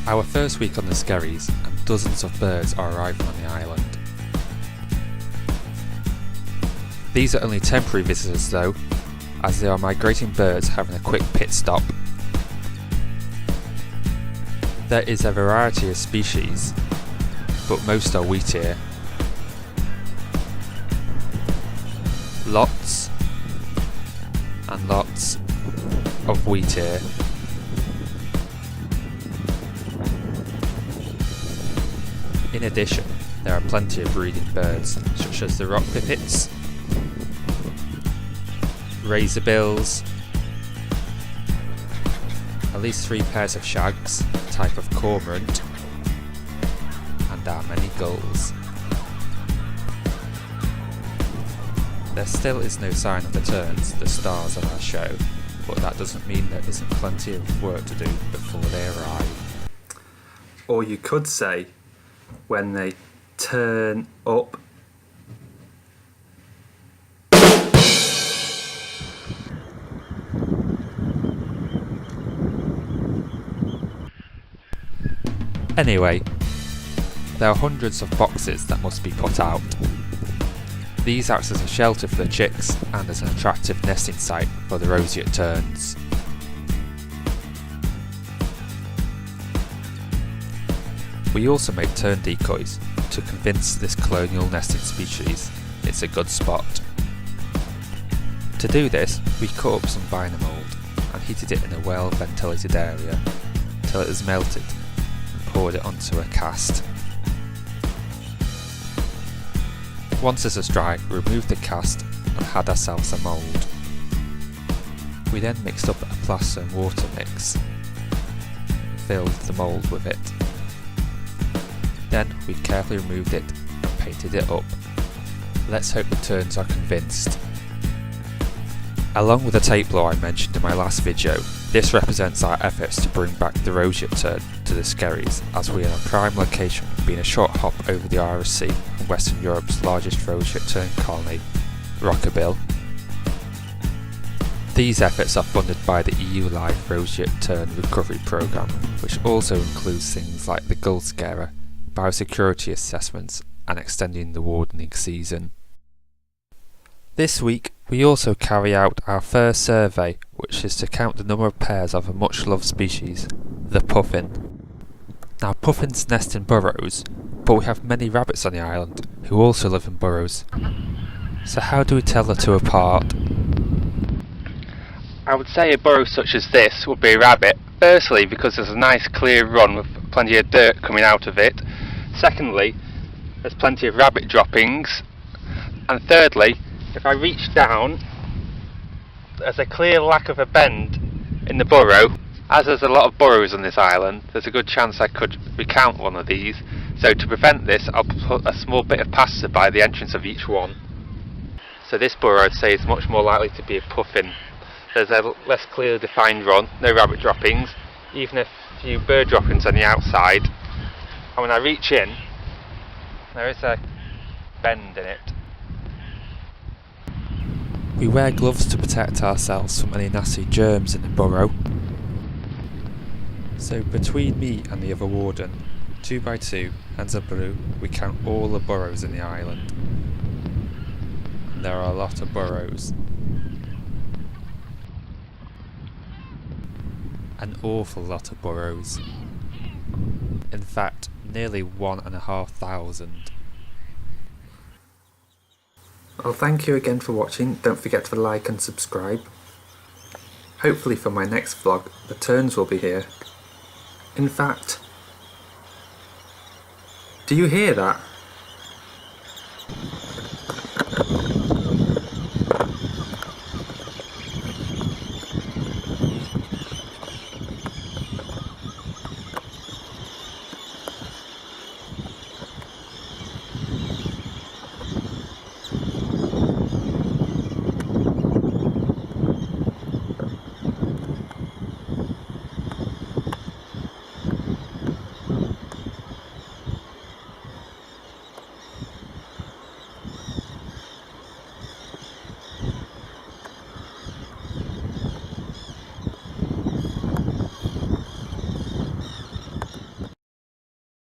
Our first week on the Skerries, and dozens of birds are arriving on the island. These are only temporary visitors though, as they are migrating birds having a quick pit stop. There is a variety of species, but most are wheatear. Lots and lots of wheatear. In addition, there are plenty of breeding birds, such as the rock pipits, razorbills, at least 3 pairs of shags, a type of cormorant, and our many gulls. There still is no sign of the terns, the stars of our show, but that doesn't mean there isn't plenty of work to do before they arrive. Or you could say, when they turn up. Anyway, there are hundreds of boxes that must be put out. These act as a shelter for the chicks and as an attractive nesting site for the roseate terns. We also make tern decoys to convince this colonial nesting species it's a good spot. To do this, we cut up some vinyl mould and heated it in a well ventilated area till it was melted and poured it onto a cast. Once this was dry, we removed the cast and had ourselves a mould. We then mixed up a plaster and water mix and filled the mould with it. Then we carefully removed it and painted it up. Let's hope the terns are convinced. Along with the tape law I mentioned in my last video, this represents our efforts to bring back the roseate tern to the Skerries, as we are in a prime location, being a short hop over the Irish Sea and Western Europe's largest roseate tern colony, Rockabill. These efforts are funded by the EU Live Roseate Tern Recovery Programme, which also includes things like the gull scarer, biosecurity assessments, and extending the wardening season. This week we also carry out our first survey, which is to count the number of pairs of a much loved species, the puffin. Now puffins nest in burrows, but we have many rabbits on the island who also live in burrows. So how do we tell the two apart? I would say a burrow such as this would be a rabbit. Firstly, because there's a nice clear run with plenty of dirt coming out of it. Secondly, there's plenty of rabbit droppings. And thirdly, if I reach down, there's a clear lack of a bend in the burrow. As there's a lot of burrows on this island, there's a good chance I could recount one of these. So to prevent this, I'll put a small bit of pasture by the entrance of each one. So this burrow, I'd say, is much more likely to be a puffin. There's a less clearly defined run, no rabbit droppings, even a few bird droppings on the outside. And when I reach in, there is a bend in it. We wear gloves to protect ourselves from any nasty germs in the burrow. So between me and the other warden, 2 by 2, hands up blue, we count all the burrows in the island. And there are a lot of burrows. An awful lot of burrows. In fact, nearly 1,500. Well, thank you again for watching. Don't forget to like and subscribe. Hopefully for my next vlog, the terns will be here. In fact, do you hear that?